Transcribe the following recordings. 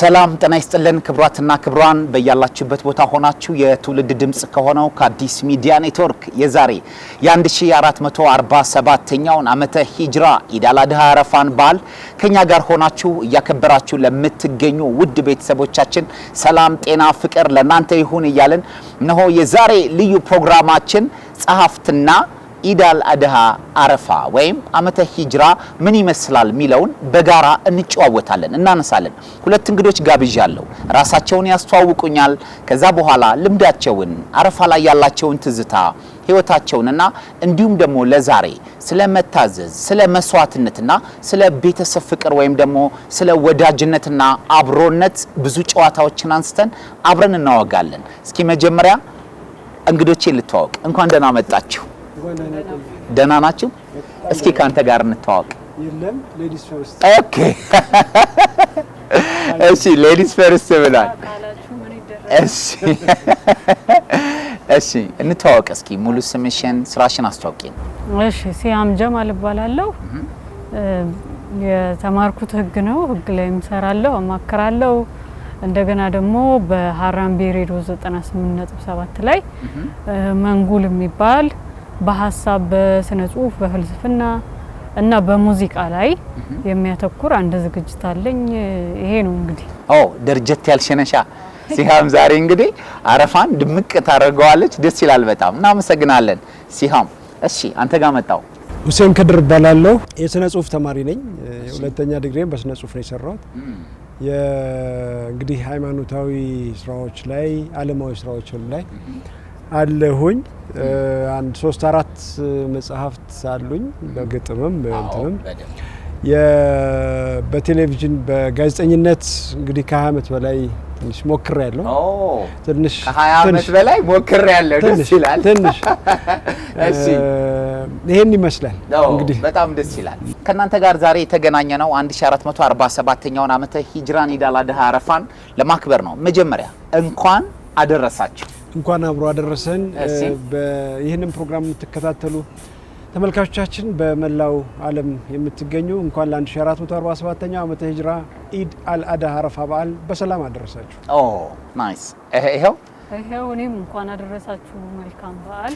ሰላም ጤና ይስጥልን ክብራትና ክብራን በያላችሁበት ቦታ ሆናችሁ የትውልድ ድምጽ ከሆነው ከአዲስ ሚዲያ ኔትወርክ የዛሬ የ1447ኛውን ዓመተ ሂጅራ ኢድ አል አድሃ አረፋን በዓል ከኛ ጋር ሆናችሁ እያከበራችሁ ለምትገኙ ውድ ቤተሰቦቻችን ሰላም ጤና ፍቅር ለናንተ ይሁን እያልን እነሆ የዛሬ ልዩ ፕሮግራማችን ጸሐፍትና ኢድ አል አድሃ አረፋ ወይም ዓመተ ሂጅራ ምን ይመስላል ሚለውን በጋራ እንጨዋወታለን እናነሳለን። ሁለት እንግዶች ጋብዣለሁ። ራሳቸውን ያስተዋውቁኛል። ከዛ በኋላ ልምዳቸውን አረፋ ላይ ያላቸውን ትዝታ ህይወታቸውንና እንዲሁም ደግሞ ለዛሬ ስለ መታዘዝ ስለ መስዋዕትነትና ስለ ቤተሰብ ፍቅር ወይም ደግሞ ስለ ወዳጅነትና አብሮነት ብዙ ጨዋታዎችን አንስተን አብረን እናወጋለን። እስኪ መጀመሪያ እንግዶቼ ልተዋወቅ። እንኳን ደህና መጣችሁ። ደህና ናችሁ? እስኪ ካንተ ጋር እንተዋወቅ። የለም ሌዲስ ፈርስት። ኦኬ እሺ ሌዲስ ፈርስት ብላል። እሺ እንተዋወቅ። እስኪ ሙሉ ስምሽን ስራሽን አስተዋውቂኝ። እሺ ሲያም ጀማል እባላለሁ። የተማርኩት ህግ ነው። ህግ ላይ እሰራለሁ፣ አማክራለሁ። እንደገና ደግሞ በሐራምቤ ሬዲዮ 98.7 ላይ መንጉል የሚባል በሐሳብ በስነ ጽሁፍ በፍልስፍና እና በሙዚቃ ላይ የሚያተኩር አንድ ዝግጅት አለኝ። ይሄ ነው እንግዲህ። ደርጀት ያልሸነሻ ሲሃም ዛሬ እንግዲህ አረፋን ድምቅ ታደርገዋለች። ደስ ይላል በጣም እናመሰግናለን ሲሃም። እሺ አንተ ጋር መጣው። ሁሴን ከድር እባላለሁ። የስነ ጽሁፍ ተማሪ ነኝ። ሁለተኛ ዲግሪን በስነ ጽሁፍ ነው የሰራሁት። እንግዲህ ሃይማኖታዊ ስራዎች ላይ ዓለማዊ ስራዎች ላይ አለሁኝ። አንድ 3-4 መጽሐፍት አሉኝ በግጥምም እንትንም በቴሌቪዥን በጋዜጠኝነት እንግዲህ ከ20 ዓመት በላይ ትንሽ ሞክሬያለሁ። ትንሽ ከ20 ዓመት በላይ ሞክሬያለሁ። ደስ ይላል። ትንሽ እሺ ይሄን ይመስላል እንግዲህ በጣም ደስ ይላል። ከናንተ ጋር ዛሬ የተገናኘ ነው 1447ኛውን ዓመተ ሂጅራን ኢድ አል አድሃ አረፋን ለማክበር ነው። መጀመሪያ እንኳን አደረሳችሁ። እንኳን አብሮ አደረሰን። ይሄንን ፕሮግራም የምትከታተሉ ተመልካቾቻችን በመላው ዓለም የምትገኙ እንኳን ለ1447ኛው ዓመተ ሂጅራ ኢድ አል አድሃ አረፋ በዓል በሰላም አደረሳችሁ። ናይስ። ይሄው እኔም እንኳን አደረሳችሁ መልካም በዓል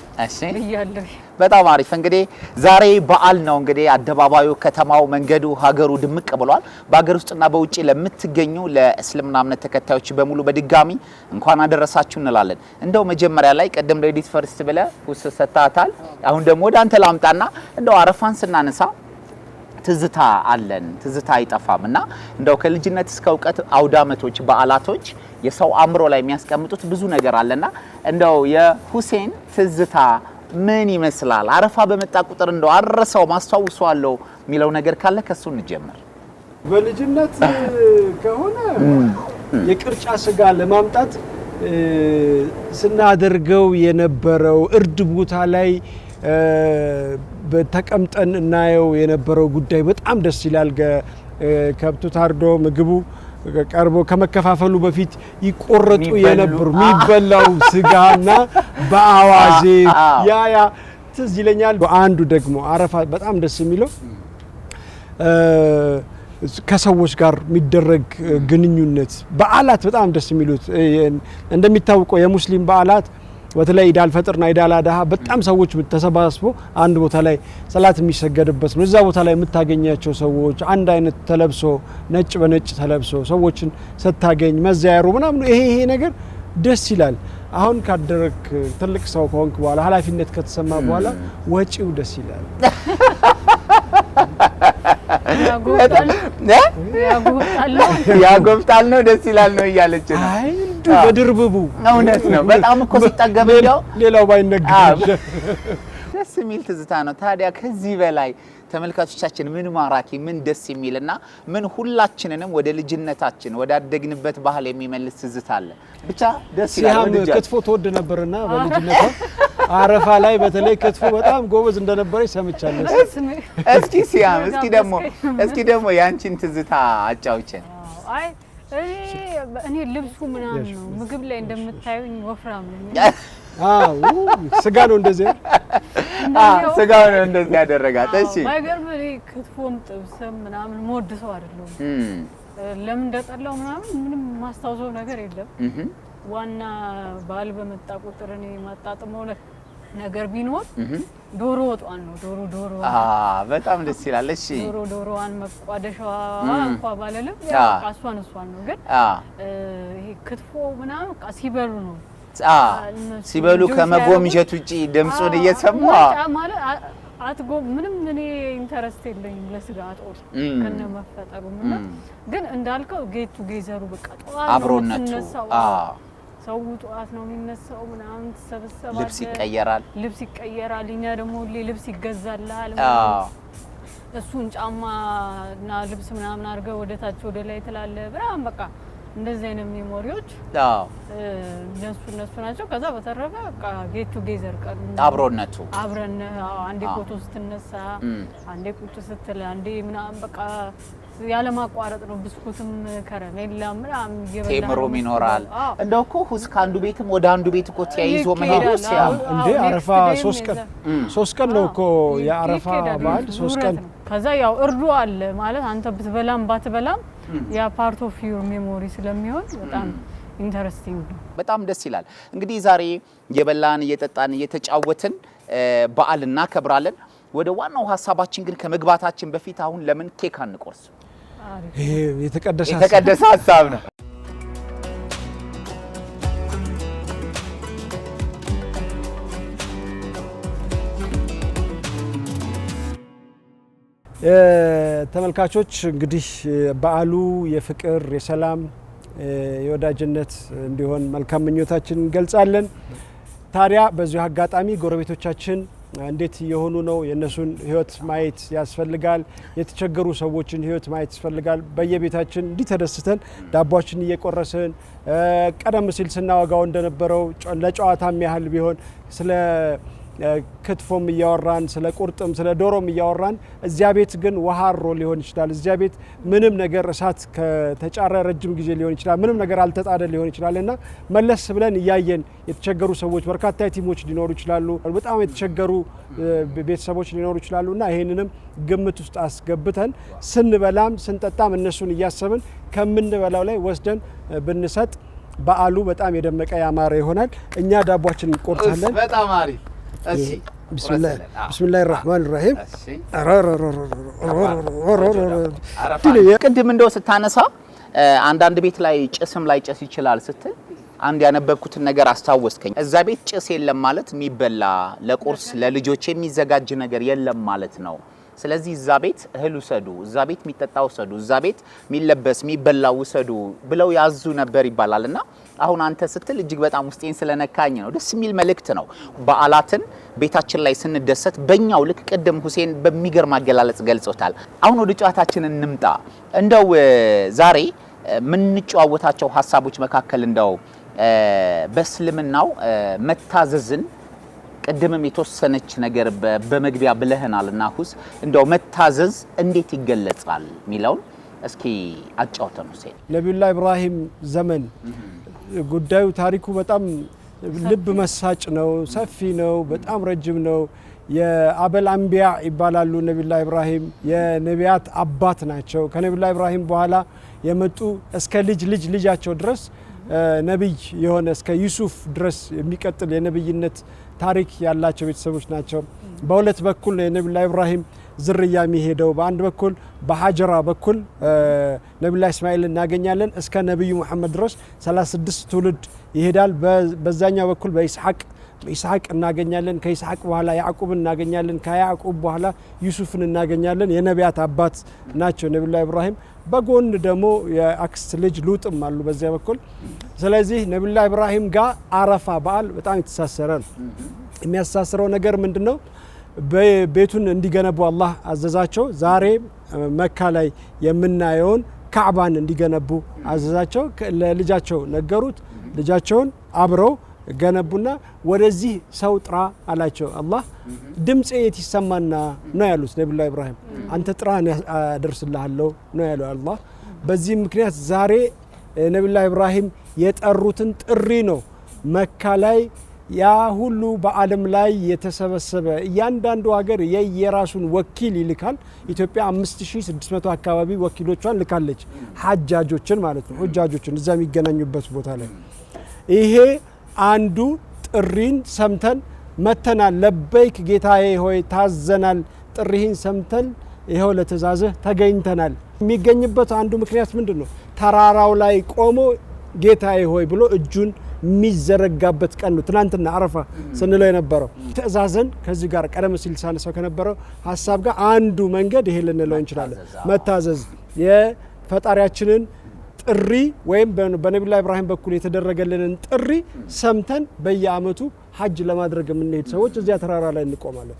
ብያለሁ። በጣም አሪፍ። እንግዲህ ዛሬ በዓል ነው። እንግዲህ አደባባዩ፣ ከተማው፣ መንገዱ፣ ሀገሩ ድምቅ ብሏል። በሀገር ውስጥና በውጪ ለምትገኙ ለእስልምና እምነት ተከታዮች በሙሉ በድጋሚ እንኳን አደረሳችሁ እንላለን። እንደው መጀመሪያ ላይ ቀደም ሌዲስ ፈርስት ብለ ውስ ሰጣታል። አሁን ደግሞ ወደ አንተ ላምጣና እንደው አረፋን ስናነሳ ትዝታ አለን፣ ትዝታ አይጠፋምና እንደው ከልጅነት እስከ እውቀት አውዳመቶች በዓላቶች የሰው አእምሮ ላይ የሚያስቀምጡት ብዙ ነገር አለና እንደው የሁሴን ትዝታ ምን ይመስላል? አረፋ በመጣ ቁጥር እንደው አረሳው ማስተዋውሷለሁ የሚለው ነገር ካለ ከሱ እንጀምር። በልጅነት ከሆነ የቅርጫ ስጋ ለማምጣት ስናደርገው የነበረው እርድ ቦታ ላይ በተቀምጠን እናየው የነበረው ጉዳይ በጣም ደስ ይላል። ከብቱ ታርዶ ምግቡ ቀርቦ ከመከፋፈሉ በፊት ይቆረጡ የነበሩ የሚበላው ስጋና በአዋዜ ያ ትዝ ይለኛል። አንዱ ደግሞ አረፋ በጣም ደስ የሚለው ከሰዎች ጋር የሚደረግ ግንኙነት በዓላት በጣም ደስ የሚሉት እንደሚታወቀው የሙስሊም በዓላት በተለይ ኢድ አል ፈጥርና ኢድ አል አድሃ በጣም ሰዎች ተሰባስበው አንድ ቦታ ላይ ሰላት የሚሰገድበት ነው። እዛ ቦታ ላይ የምታገኛቸው ሰዎች አንድ አይነት ተለብሶ ነጭ በነጭ ተለብሶ ሰዎችን ስታገኝ መዛያሩ ምናምን ይሄ ነገር ደስ ይላል። አሁን ካደረክ ትልቅ ሰው ከሆንክ በኋላ ኃላፊነት ከተሰማ በኋላ ወጪው ደስ ይላል። ያጎብጣል ነው ደስ ይላል ነው እያለች ነው። አይ በድርብቡ እውነት ነው። በጣም እኮ ሲጠገብ ሌላው ባይነገር ደስ የሚል ትዝታ ነው። ታዲያ ከዚህ በላይ ተመልካቾቻችን ምን ማራኪ ምን ደስ የሚልና ምን ሁላችንንም ወደ ልጅነታችን ወደ አደግንበት ባህል የሚመልስ ትዝታ አለ። ብቻ ደስ ይላል። ክትፎ ተወድ ነበርና በልጅነቷ አረፋ ላይ በተለይ ክትፎ በጣም ጎበዝ እንደነበረች ሰምቻለሁ። እስኪ ሲያም እስኪ ደግሞ ያንቺን ትዝታ አጫውቼን። አይ እኔ ልብሱ ምናምን ነው ምግብ ላይ እንደምታዩኝ ወፍራም ነኝ። ስጋ ነው እንደዚህ ስጋው ነው እንደዚህ ያደረጋት። እሺ ማይገርም ክትፎም ጥብስም ምናምን ሞድ ሰው አይደለም። ለምን እንደጠላው ምንም ማስታወሰው ነገር የለም ዋና ባል በመጣ ቁጥር እኔ ማጣጥመው ነገር ቢኖር ዶሮ ወጧን ነው ዶሮ በጣም ደስ ይላል እሺ ዶሮዋን መቋደሻዋ እንኳን ባለለም አሷን ነው ግን ይሄ ክትፎ ምናምን ሲበሉ ነው ሲበሉ ከመጎምጀት ውጪ ድምጹን እየሰማ ማለት አትጎ ምንም እኔ ኢንተረስት የለኝም ለስጋ አጥቆት ከነ መፈጠሩና ግን እንዳልከው ጌቱ ጌዘሩ በቃ ጧት አብሮነቱ ሰው ጧት ነው የሚነሳው ምናምን ተሰበሰባለ ልብስ ይቀየራል እኛ ደግሞ ልብስ ይገዛልሃል እሱን ጫማና ልብስ ምናምን አድርገው ወደ ታች ወደ ላይ ተላለ ብራም በቃ እንደዚህ አይነት ሜሞሪዎች እነሱ ናቸው ከዛ በተረፈ በቃ ጌቱ ጌዘር ቀን አብሮነቱ አብረን አንዴ ፎቶ ስትነሳ አንዴ ቁጭ ስትል አንዴ ምናምን በቃ ያለ ማቋረጥ ነው ብስኩትም ከረሜላ ምናምን ቴምሮም ይኖራል እንደው እኮ ሁስ ካንዱ ቤትም ወደ አንዱ ቤት እኮ ተያይዞ መሄዱ ሲያም እንዴ አረፋ 3 ቀን ነው እኮ የአረፋ በዓል 3 ቀን ከዛ ያው እርዱ አለ ማለት አንተ ብትበላም ባትበላም ያ ፓርት ኦፍ ዩር ሜሞሪ ስለሚሆን በጣም ኢንተረስቲንግ ነው በጣም ደስ ይላል እንግዲህ ዛሬ የበላን እየጠጣን እየተጫወትን በዓል እናከብራለን ወደ ዋናው ሐሳባችን ግን ከመግባታችን በፊት አሁን ለምን ኬክ አንቆርስ ይሄ የተቀደሰ ሐሳብ ነው ተመልካቾች እንግዲህ በዓሉ የፍቅር የሰላም የወዳጅነት እንዲሆን መልካም ምኞታችንን እንገልጻለን ታዲያ በዚህ አጋጣሚ ጎረቤቶቻችን እንዴት የሆኑ ነው የነሱን ህይወት ማየት ያስፈልጋል የተቸገሩ ሰዎችን ህይወት ማየት ያስፈልጋል በየቤታችን እንዲተደስተን ዳቦችን እየቆረስን ቀደም ሲል ስናወጋው እንደነበረው ለጨዋታም ያህል ቢሆን ስለ ክትፎም እያወራን ስለ ቁርጥም ስለ ዶሮም እያወራን እዚያ ቤት ግን ውሃሮ ሊሆን ይችላል እዚያ ቤት ምንም ነገር እሳት ከተጫረ ረጅም ጊዜ ሊሆን ይችላል ምንም ነገር አልተጣደ ሊሆን ይችላልና መለስ ብለን እያየን የተቸገሩ ሰዎች በርካታ የቲሞች ሊኖሩ ይችላሉ በጣም የተቸገሩ ቤተሰቦች ሊኖሩ ይችላሉና ይሄንንም ግምት ውስጥ አስገብተን ስንበላም ስንጠጣም እነሱን እያሰብን ከምንበላው ላይ ወስደን ብንሰጥ በዓሉ በጣም የደመቀ ያማረ ይሆናል እኛ ዳቦችን እንቆርጣለን በጣም አሪፍ بسم الله الرحمن الرحيم ቅድም እንደው ስታነሳ አንዳንድ ቤት ላይ ጭስም ላይ ጭስ ይችላል ስትል አንድ ያነበብኩትን ነገር አስታወስከኝ እዛ ቤት ጭስ የለም ማለት የሚበላ ለቁርስ ለልጆች የሚዘጋጅ ነገር የለም ማለት ነው ስለዚህ እዛ ቤት እህል ወሰዱ እዛ ቤት የሚጠጣው ወሰዱ እዛ ቤት የሚለበስ የሚበላው ወሰዱ ብለው ያዙ ነበር ይባላልና አሁን አንተ ስትል እጅግ በጣም ውስጤን ስለነካኝ ነው ደስ የሚል መልእክት ነው በዓላትን ቤታችን ላይ ስንደሰት በእኛው ልክ ቅድም ሁሴን በሚገርም አገላለጽ ገልጾታል አሁን ወደ ጨዋታችን እንምጣ እንደው ዛሬ ምን እንጨዋወታቸው ሐሳቦች መካከል እንደው በእስልምናው መታዘዝን ቀደምም የተወሰነች ነገር በመግቢያ ብለህናልና ሁስ እንደው መታዘዝ እንዴት ይገለጻል ሚላውን እስኪ አጫውተን ሁሴን ነብዩላህ ኢብራሂም ዘመን ጉዳዩ ታሪኩ በጣም ልብ መሳጭ ነው ሰፊ ነው በጣም ረጅም ነው የአበል አንቢያ ይባላሉ ነብዩላህ ኢብራሂም የነቢያት አባት ናቸው ከነብዩላህ ኢብራሂም በኋላ የመጡ እስከ ልጃቸው ድረስ ነብይ የሆነ እስከ ዩሱፍ ድረስ የሚቀጥል የነብይነት ታሪክ ያላቸው ቤተሰቦች ናቸው በሁለት በኩል የነብዩላህ ኢብራሂም ዝርያ የሚሄደው በአንድ በኩል በሐጀራ በኩል ነብዩላህ እስማኤል እናገኛለን እስከ ነብዩ መሐመድ ድረስ 36 ትውልድ ይሄዳል በዛኛው በኩል በኢስሐቅ እናገኛለን ከኢስሐቅ በኋላ ያዕቆብ እናገኛለን ከያዕቆብ በኋላ ዩሱፍን እናገኛለን የነቢያት አባት ናቸው ነብዩላህ ኢብራሂም በጎን ደግሞ የአክስት ልጅ ሉጥም አሉ በዚያ በኩል ስለዚህ ነብዩላህ ኢብራሂም ጋር አረፋ በዓል በጣም የተሳሰረ ነው የሚያሳስረው ነገር ምንድነው ቤቱን እንዲገነቡ አላህ አዘዛቸው ዛሬ መካ ላይ የምናየውን ካዕባን እንዲገነቡ አዘዛቸው ለልጃቸው ነገሩት ልጃቸውን አብረው ገነቡና ወደዚህ ሰው ጥራ አላቸው አላህ ድምጽ የት ይሰማና ነው ያሉት ነብዩላህ ኢብራሂም አንተ ጥራን አደርስልሃለሁ ነው ያለው አላህ በዚህ ምክንያት ዛሬ ነብዩላህ ኢብራሂም የጠሩትን ጥሪ ነው መካ ላይ ያ ሁሉ በዓለም ላይ የተሰበሰበ እያንዳንዱ ሀገር የየራሱን ወኪል ይልካል። ኢትዮጵያ 5600 አካባቢ ወኪሎቿን ልካለች፣ ሐጃጆችን ማለት ነው። ሐጃጆችን እዛ የሚገናኙበት ቦታ ላይ ይሄ አንዱ ጥሪን ሰምተን መተናል። ለበይክ ጌታዬ ሆይ ታዘናል፣ ጥሪህን ሰምተን ይሄው ለተዛዘህ ተገኝተናል። የሚገኝበት አንዱ ምክንያት ምንድነው? ተራራው ላይ ቆሞ ጌታዬ ሆይ ብሎ እጁን የሚዘረጋበት ቀን ነው። ትናንትና አረፋ ስንለው የነበረው ተዛዘን ከዚህ ጋር ቀደም ሲል ሳነሳው ከነበረው ሐሳብ ጋር አንዱ መንገድ ይሄ ልንለው እንችላለን። መታዘዝ የፈጣሪያችንን ጥሪ ወይም በነብዩ ኢብራሂም በኩል የተደረገልንን ጥሪ ሰምተን በየአመቱ ሐጅ ለማድረግ የምንሄድ ሰዎች እዚያ ተራራ ላይ እንቆማለን።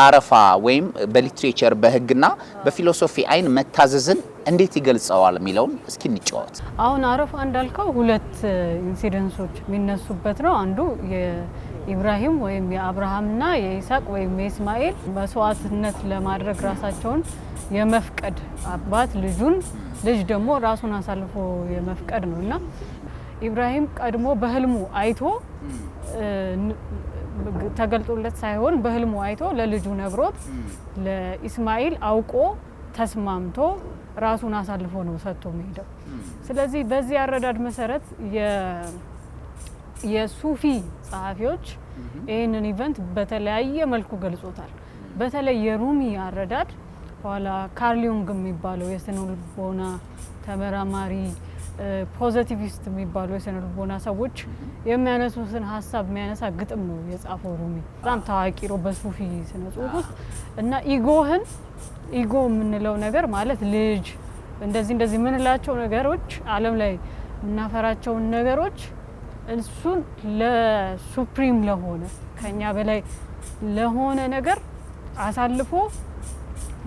አረፋ ወይም በሊትሬቸር በህግና በፊሎሶፊ አይን መታዘዝን እንዴት ይገልጸዋል የሚለውን እስኪ እንጫወት። አሁን አረፋ እንዳልከው ሁለት ኢንሲደንሶች የሚነሱበት ነው። አንዱ የኢብራሂም ወይም የአብርሃምና የይስሐቅ ወይም የእስማኤል መስዋዕትነት ለማድረግ ራሳቸውን የመፍቀድ አባት ልጁን ልጅ ደግሞ ራሱን አሳልፎ የመፍቀድ ነውና ኢብራሂም ቀድሞ በህልሙ አይቶ ተገልጦለት ሳይሆን በህልሙ አይቶ ለልጁ ነግሮት ለኢስማኤል አውቆ ተስማምቶ ራሱን አሳልፎ ነው ሰጥቶ የሚሄደው። ስለዚህ በዚህ አረዳድ መሰረት የሱፊ ጸሐፊዎች ይህንን ኢቨንት በተለያየ መልኩ ገልጾታል። በተለይ የሩሚ አረዳድ ኋላ ካርል ዩንግ የሚባለው የስነ ልቦና ተመራማሪ ፖዚቲቪስት የሚባሉ የስነ ልቦና ሰዎች የሚያነሱትን ሀሳብ የሚያነሳ ግጥም ነው የጻፈው ሩሚ። በጣም ታዋቂ ነው በሱፊ ስነ ጽሁፍ ውስጥ እና ኢጎ የምንለው ነገር ማለት ልጅ እንደዚህ የምንላቸው ነገሮች ዓለም ላይ የምናፈራቸውን ነገሮች እሱን ለሱፕሪም ለሆነ ከኛ በላይ ለሆነ ነገር አሳልፎ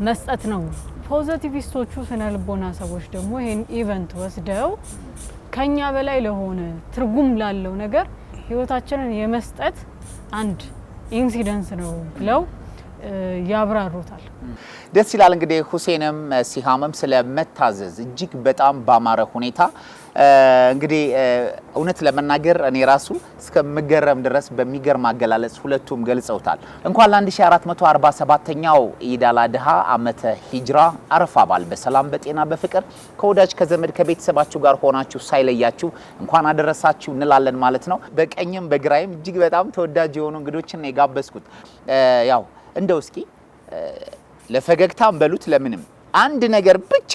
መስጠት ነው። ፖዚቲቪስቶቹ ስነ ልቦና ሰዎች ደግሞ ይሄን ኢቨንት ወስደው ከኛ በላይ ለሆነ ትርጉም ላለው ነገር ህይወታችንን የመስጠት አንድ ኢንሲደንስ ነው ብለው ያብራሩታል። ደስ ይላል። እንግዲህ ሁሴንም ሲሃምም ስለ መታዘዝ እጅግ በጣም ባማረ ሁኔታ እንግዲህ እውነት ለመናገር እኔ ራሱ እስከምገረም ድረስ በሚገርም አገላለጽ ሁለቱም ገልጸውታል። እንኳን ለ1447ኛው ኢድ አል አድሃ ዓመተ ሂጅራ አረፋ በዓል በሰላም በጤና በፍቅር ከወዳጅ ከዘመድ ከቤተሰባችሁ ጋር ሆናችሁ ሳይለያችሁ እንኳን አደረሳችሁ እንላለን ማለት ነው። በቀኝም በግራይም እጅግ በጣም ተወዳጅ የሆኑ እንግዶችን ነው የጋበዝኩት። ያው እንደው እስኪ ለፈገግታም በሉት ለምንም አንድ ነገር ብቻ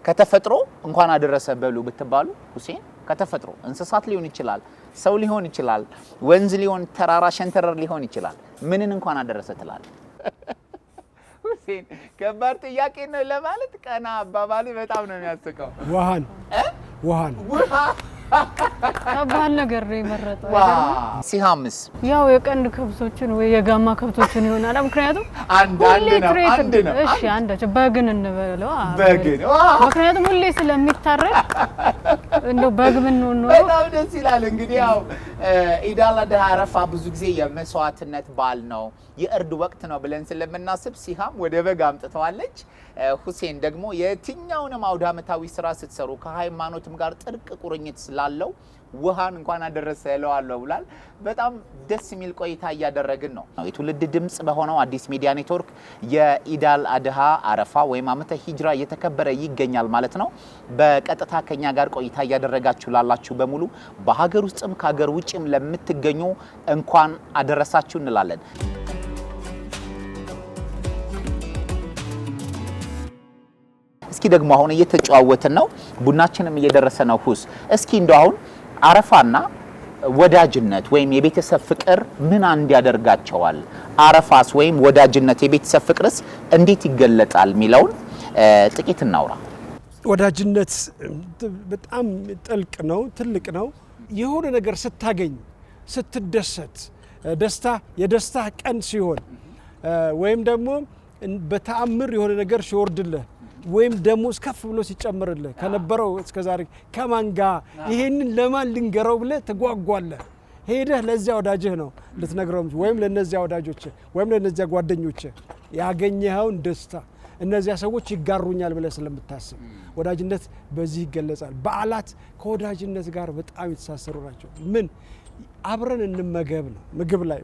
ከተፈጥሮ እንኳን አደረሰ በሉ ብትባሉ ሁሴን ከተፈጥሮ እንስሳት ሊሆን ይችላል፣ ሰው ሊሆን ይችላል፣ ወንዝ ሊሆን ተራራ ሸንተረር ሊሆን ይችላል። ምንን እንኳን አደረሰ ትላል? ሁሴን ከባድ ጥያቄ ነው ለማለት ቀና አባባል በጣም ነው የሚያስቀው። ውሃን ከባድ ነገር ነው የመረጠው። ሲሃምስ ያው የቀንድ ከብቶችን ወይ የጋማ ከብቶችን ይሆናል። ምክንያቱም አንድ ነው። እሺ አንዳች በግን እንበለው ምክንያቱም ሁሌ ስለሚታረድ እንደው በግ ምን ነው በጣም ደስ ይላል። እንግዲህ ያው ኢድ አል አድሃ አረፋ ብዙ ጊዜ የመስዋዕትነት በዓል ነው፣ የእርድ ወቅት ነው ብለን ስለምናስብ ሲሃም ወደ በግ አምጥተዋለች። ሁሴን ደግሞ የትኛውንም አውደ ዓመታዊ ስራ ስትሰሩ ከሃይማኖትም ጋር ጥልቅ ቁርኝት ስላለው ውሃን እንኳን አደረሰ እለዋለሁ ብሏል። በጣም ደስ የሚል ቆይታ እያደረግን ነው። የትውልድ ድምጽ በሆነው አዲስ ሚዲያ ኔትወርክ የኢድ አል አድሃ አረፋ ወይም ዓመተ ሂጅራ እየተከበረ ይገኛል ማለት ነው። በቀጥታ ከኛ ጋር ቆይታ እያደረጋችሁ ላላችሁ በሙሉ በሀገር ውስጥም ከሀገር ውጭም ለምትገኙ እንኳን አደረሳችሁ እንላለን። እስኪ ደግሞ አሁን እየተጨዋወትን ነው፣ ቡናችንም እየደረሰ ነው። ሁስ እስኪ እንደው አሁን አረፋና ወዳጅነት ወይም የቤተሰብ ፍቅር ምን አንድ ያደርጋቸዋል? አረፋስ ወይም ወዳጅነት የቤተሰብ ፍቅርስ እንዴት ይገለጣል የሚለውን ጥቂት እናውራ። ወዳጅነት በጣም ጥልቅ ነው፣ ትልቅ ነው። የሆነ ነገር ስታገኝ ስትደሰት፣ የደስታ ቀን ሲሆን ወይም ደግሞ በተአምር የሆነ ነገር ሲወርድልህ ወይም ደግሞ ከፍ ብሎ ሲጨምርልህ ከነበረው እስከዛሬ ከማን ጋር ይሄንን ለማን ልንገረው ብለህ ተጓጓለህ። ሄደህ ለዚያ ወዳጅህ ነው ልትነግረው ወይም ለነዚያ ወዳጆች ወይም ለነዚያ ጓደኞች ያገኘኸውን ደስታ እነዚያ ሰዎች ይጋሩኛል ብለህ ስለምታስብ ወዳጅነት በዚህ ይገለጻል። በዓላት ከወዳጅነት ጋር በጣም የተሳሰሩ ናቸው። ምን አብረን እንመገብ ነው። ምግብ ላይ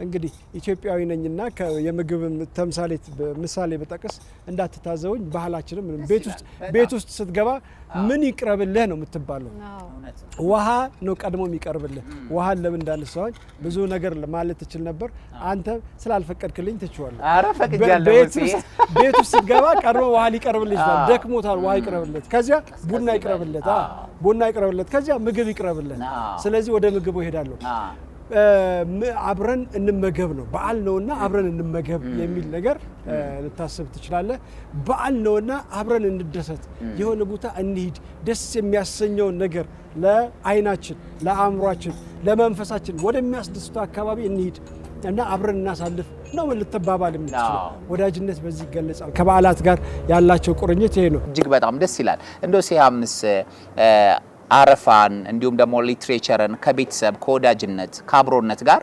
እንግዲህ ኢትዮጵያዊ ነኝና የምግብ ተምሳሌት ምሳሌ በጠቅስ እንዳትታዘውኝ ባህላችንም ቤት ውስጥ ስትገባ ምን ይቅረብልህ ነው የምትባለው። ውሃ ነው ቀድሞ የሚቀርብልህ። ውሃን ለምን እንዳነሳሁኝ ብዙ ነገር ማለት ትችል ነበር። አንተ ስላልፈቀድክልኝ ትችዋለህ። አረ ፈቅጃለሁ። ቤት ውስጥ ስትገባ ቀድሞ ውሃ ሊቀርብልህ ይችላል። ደክሞታል፣ ውሃ ይቅረብለት። ከዚያ ቡና ይቅረብለት። ቡና ይቅረብለት። ከዚያ ምግብ ይቅረብለት። ስለዚህ ወደ ምግቡ ሄዳለሁ። አብረን እንመገብ ነው። በዓል ነውና አብረን እንመገብ የሚል ነገር ልታስብ ትችላለህ። በዓል ነውና አብረን እንደሰት፣ የሆነ ቦታ እንሂድ፣ ደስ የሚያሰኘውን ነገር ለዓይናችን፣ ለአእምሯችን፣ ለመንፈሳችን ወደሚያስደስተው አካባቢ እንሂድ እና አብረን እናሳልፍ ነው ልትባባል የምትችለው። ወዳጅነት በዚህ ይገለጻል። ከበዓላት ጋር ያላቸው ቁርኝት ይሄ ነው። እጅግ በጣም ደስ ይላል። እንደው ሲያምስ አረፋን እንዲሁም ደግሞ ሊትሬቸርን ከቤተሰብ ከወዳጅነት ከአብሮነት ጋር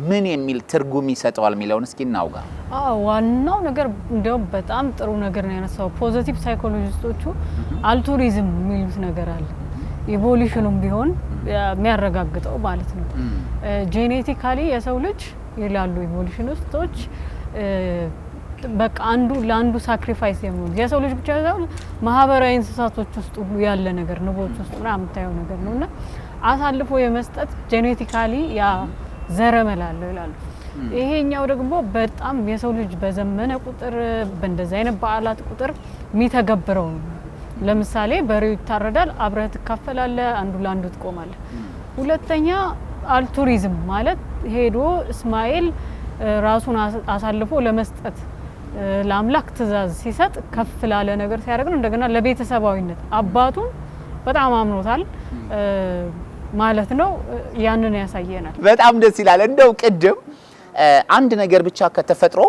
ምን የሚል ትርጉም ይሰጠዋል የሚለውን እስኪ እናውጋ። ዋናው ነገር እንደውም በጣም ጥሩ ነገር ነው ያነሳው። ፖዚቲቭ ሳይኮሎጂስቶቹ አልቱሪዝም የሚሉት ነገር አለ። ኢቮሉሽኑም ቢሆን የሚያረጋግጠው ማለት ነው። ጄኔቲካሊ የሰው ልጅ ይላሉ ኢቮሉሽኒስቶች በቃ አንዱ ለአንዱ ሳክሪፋይስ የሚሆን የሰው ልጅ ብቻ ሳይሆን ማህበራዊ እንስሳቶች ውስጥ ሁሉ ያለ ነገር ንቦች ውስጥ ምናምን የምታየው ነገር ነውና አሳልፎ የመስጠት ጄኔቲካሊ ያ ዘረመል አለው ይላሉ። ይሄኛው ደግሞ በጣም የሰው ልጅ በዘመነ ቁጥር በእንደዚህ አይነት በዓላት ቁጥር የሚተገብረው ነው። ለምሳሌ በሬው ይታረዳል፣ አብረህ ትካፈላለህ፣ አንዱ ለአንዱ ትቆማለህ። ሁለተኛ አልቱሪዝም ማለት ሄዶ እስማኤል ራሱን አሳልፎ ለመስጠት ለአምላክ ትእዛዝ ሲሰጥ ከፍ ላለ ነገር ሲያደርግ ነው። እንደገና ለቤተሰባዊነት አባቱን በጣም አምኖታል ማለት ነው። ያንን ያሳየናል። በጣም ደስ ይላል። እንደው ቅድም አንድ ነገር ብቻ ከተፈጥሮ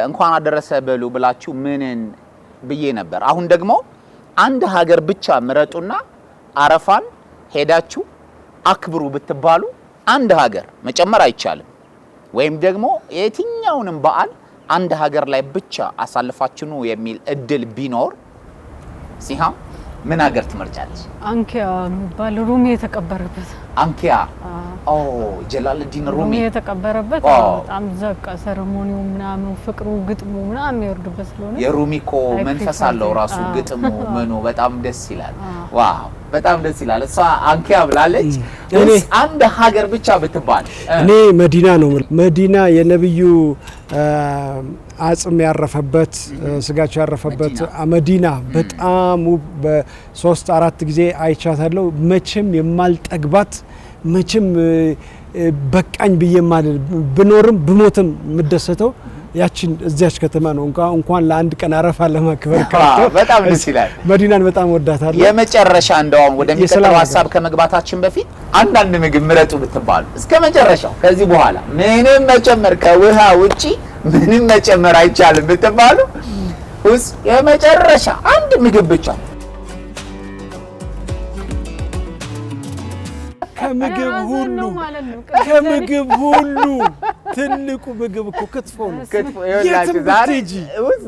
እንኳን አደረሰ በሉ ብላችሁ ምንን ብዬ ነበር። አሁን ደግሞ አንድ ሀገር ብቻ ምረጡና አረፋን ሄዳችሁ አክብሩ ብትባሉ አንድ ሀገር መጨመር አይቻልም። ወይም ደግሞ የትኛውንም በዓል አንድ ሀገር ላይ ብቻ አሳልፋችሁ ነው የሚል እድል ቢኖር ሲሃም ምን ሀገር ትመርጫለሽ? አንኪያ የሚባል ሩሚ የተቀበረበት አንኪያ ጀላልዲን ሩሚ የተቀበረበት በጣም ዘቃ ሴሬሞኒው ምናምን ፍቅሩ ግጥሙ ምናምን ይወርድበት ስለሆነ የሩሚ እኮ መንፈስ አለው ራሱ ግጥሙ ምኑ በጣም ደስ ይላል። ዋው በጣም ደስ ይላል። እሷ አንኪያ ብላለች። አንድ ሀገር ብቻ ብትባል እኔ መዲና ነው። መዲና የነብዩ አጽም ያረፈበት ስጋቸው ያረፈበት መዲና በጣም በ3 4 ጊዜ አይቻታለሁ። መቼም የማልጠግባት መቼም በቃኝ ብዬ ማለት ብኖርም ብሞትም የምደሰተው ያችን እዚያች ከተማ ነው። እንኳን ለአንድ ቀን አረፋ ለማክበር በጣም ደስ ይላል። መዲናን በጣም ወዳታለሁ። የመጨረሻ እንደው ወደሚቀጥለው ሐሳብ ከመግባታችን በፊት አንዳንድ ምግብ ምረጡ ብትባሉ እስከ መጨረሻው ከዚህ በኋላ ምንም መጨመር ከውሃ ውጪ ምንም መጨመር አይቻልም ብትባሉ የመጨረሻ አንድ ምግብ ብቻ ከምግብ ሁሉ ትልቁ ምግብ እኮ ክትፎ ነው።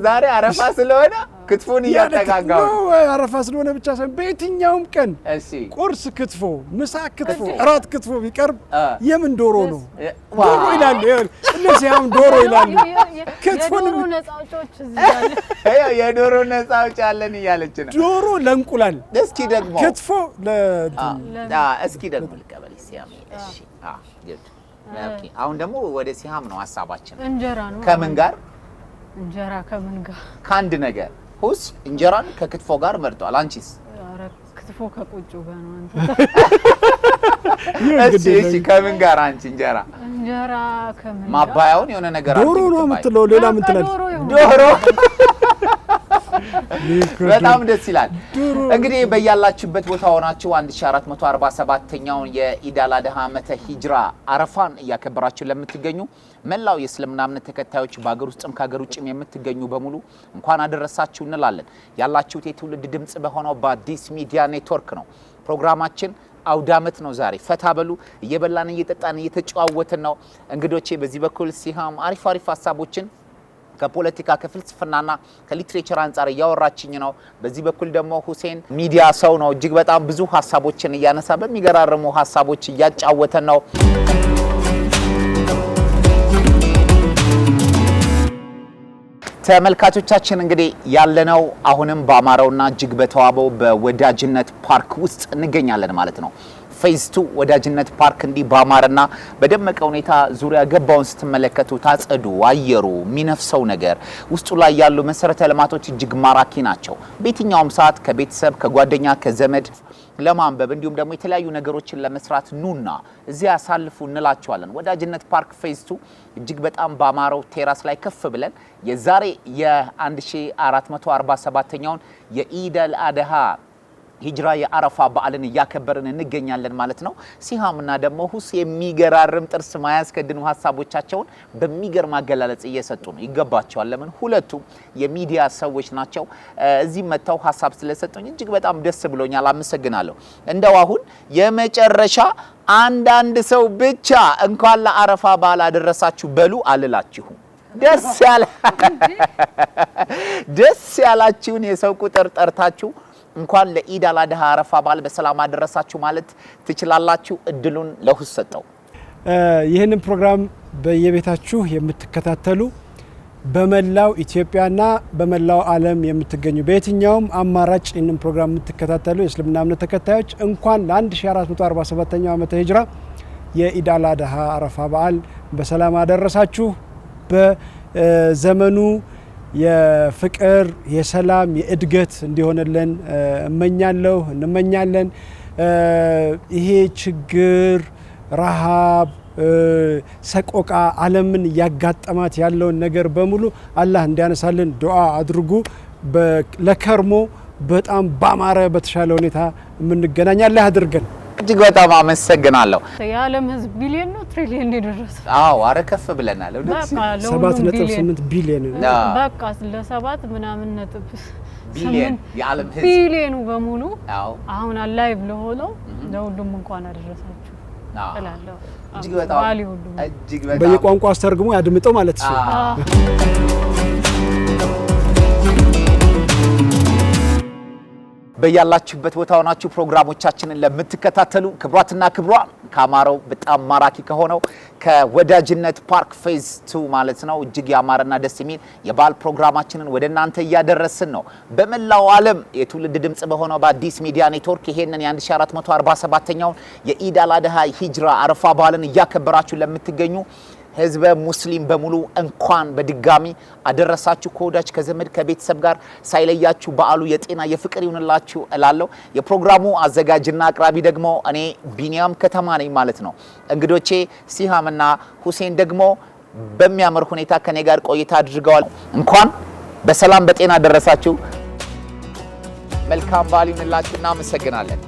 ዛሬ አረፋ ስለሆነ ክትፎን እያጠጋጋው አረፋ ስለሆነ ብቻ ሳይሆን በየትኛውም ቀን ቁርስ ክትፎ፣ ምሳ ክትፎ፣ እራት ክትፎ ቢቀርብ የምን ዶሮ ነው? ዶሮ ይላሉ። እነዚያም ዶሮ ይላሉ። ክትፎን የዶሮ ነፃ አውጪ አለን እያለች ነው። ዶሮ ለእንቁላል እስኪ ደግሞ ክትፎ እስኪ ደግሞ ልቀበል ሲያም። እሺ ኦኬ። አሁን ደግሞ ወደ ሲሃም ነው ሐሳባችን። እንጀራ ነው። ከምን ጋር? እንጀራ ከምን ጋር? ከአንድ ነገር ሁስ እንጀራን ከክትፎ ጋር መርጧል። አንቺስ? ኧረ ክትፎ ከቁጩ ጋር ነው አንተ። እሺ ከምን ጋር አንቺ? እንጀራ ከምን ጋር? ማባያውን የሆነ ነገር ዶሮ ነው የምትለው። ሌላ ምን ትላለች? ዶሮ። በጣም ደስ ይላል። እንግዲህ በያላችሁበት ቦታ ሆናችሁ 1447ኛውን የኢድ አል አድሃ ዓመተ ሂጅራ አረፋን እያከበራችሁ ለምትገኙ መላው የእስልምና እምነት ተከታዮች በአገር ውስጥም ከሀገር ውጭም የምትገኙ በሙሉ እንኳን አደረሳችሁ እንላለን። ያላችሁት የትውልድ ድምጽ በሆነው በአዲስ ሚዲያ ኔትወርክ ነው። ፕሮግራማችን አውደ ዓመት ነው። ዛሬ ፈታ በሉ፣ እየበላን እየጠጣን እየተጨዋወትን ነው። እንግዶቼ በዚህ በኩል ሲሃም አሪፍ ሐሳቦችን ከፖለቲካ ከፍልስፍናና ከሊትሬቸር አንፃር ያወራችኝ ነው። በዚህ በኩል ደግሞ ሁሴን ሚዲያ ሰው ነው። እጅግ በጣም ብዙ ሐሳቦችን ያነሳ በሚገራርሙ ሐሳቦች ያጫወተን ነው። ተመልካቾቻችን እንግዲህ ያለነው አሁንም በአማራውና እጅግ በተዋበው በወዳጅነት ፓርክ ውስጥ እንገኛለን ማለት ነው። ፌዝ 2 ወዳጅነት ፓርክ እንዲህ ባማረና በደመቀ ሁኔታ ዙሪያ ገባውን ስትመለከቱ ታጸዱ አየሩ የሚነፍሰው ነገር ውስጡ ላይ ያሉ መሰረተ ልማቶች እጅግ ማራኪ ናቸው። በየትኛውም ሰዓት ከቤተሰብ ከጓደኛ ከዘመድ ለማንበብ እንዲሁም ደግሞ የተለያዩ ነገሮችን ለመስራት ኑና እዚያ ያሳልፉ እንላቸዋለን። ወዳጅነት ፓርክ ፌዝ 2 እጅግ በጣም ባማረው ቴራስ ላይ ከፍ ብለን የዛሬ የ1447ኛውን የኢድ አል አድሃ ሂጅራ የአረፋ በዓልን ያከበርን እንገኛለን ማለት ነው። ሲሃምና ደግሞ ሁስ የሚገራርም ጥርስ ማያስከድኑ ሐሳቦቻቸውን በሚገርም አገላለጽ እየሰጡ ነው። ይገባቸዋል። ለምን ሁለቱም የሚዲያ ሰዎች ናቸው። እዚህ መተው ሐሳብ ስለሰጡኝ እጅግ በጣም ደስ ብሎኛል። አመሰግናለሁ። እንደው አሁን የመጨረሻ አንዳንድ ሰው ብቻ እንኳን ለአረፋ በዓል አደረሳችሁ በሉ አልላችሁም። ደስ ያላችሁን የሰው ቁጥር ጠርታችሁ እንኳን ለኢድ አል አድሃ አረፋ በዓል በሰላም አደረሳችሁ ማለት ትችላላችሁ። እድሉን ለሁስ ሰጠው። ይህንን ፕሮግራም በየቤታችሁ የምትከታተሉ በመላው ኢትዮጵያና በመላው ዓለም የምትገኙ በየትኛውም አማራጭ ይህንን ፕሮግራም የምትከታተሉ የእስልምና እምነት ተከታዮች እንኳን ለ1447ኛው ዓመተ ሂጅራ የኢድ አል አድሃ አረፋ በዓል በሰላም አደረሳችሁ። በዘመኑ የፍቅር የሰላም የእድገት እንዲሆንልን እመኛለሁ እንመኛለን። ይሄ ችግር ረሃብ ሰቆቃ ዓለምን ያጋጠማት ያለውን ነገር በሙሉ አላህ እንዲያነሳልን ዱዓ አድርጉ። ለከርሞ በጣም ባማረ በተሻለ ሁኔታ የምንገናኝ አላህ ያድርገን። እጅግ በጣም አመሰግናለሁ። የዓለም ህዝብ ቢሊዮን ነው ትሪሊዮን ይደርስ? አዎ አረ ከፍ ብለናል። 7.8 ቢሊዮን በቃ ለ7 ምናምን ነጥብ ቢሊዮን የዓለም ህዝብ ቢሊዮኑ በሙሉ አዎ አሁን ላይቭ ለሆነው ለሁሉም እንኳን አደረሳችሁ እላለሁ። እጅግ በጣም እጅግ በጣም በየቋንቋው አስተርጉሞ ያድምጠው ማለት ነው። በያላችሁበት ቦታ ሆናችሁ ፕሮግራሞቻችንን ለምትከታተሉ ክብራትና ክብሯን ከአማራው በጣም ማራኪ ከሆነው ከወዳጅነት ፓርክ ፌዝ 2 ማለት ነው እጅግ ያማረና ደስ የሚል የበዓል ፕሮግራማችንን ወደ እናንተ እያደረስን ነው። በመላው ዓለም የትውልድ ድምጽ በሆነው በአዲስ ሚዲያ ኔትወርክ ይሄንን የ1447ኛውን የኢድ አል አድሃ ሂጅራ አረፋ በዓልን እያከበራችሁ ለምትገኙ ህዝበ ሙስሊም በሙሉ እንኳን በድጋሚ አደረሳችሁ። ከወዳጅ ከዘመድ ከቤተሰብ ጋር ሳይለያችሁ በዓሉ የጤና የፍቅር ይሁንላችሁ እላለሁ። የፕሮግራሙ አዘጋጅና አቅራቢ ደግሞ እኔ ቢኒያም ከተማ ነኝ ማለት ነው። እንግዶቼ ሲሃምና ሁሴን ደግሞ በሚያምር ሁኔታ ከኔ ጋር ቆይታ አድርገዋል። እንኳን በሰላም በጤና አደረሳችሁ። መልካም በዓል ይሁንላችሁ። እናመሰግናለን።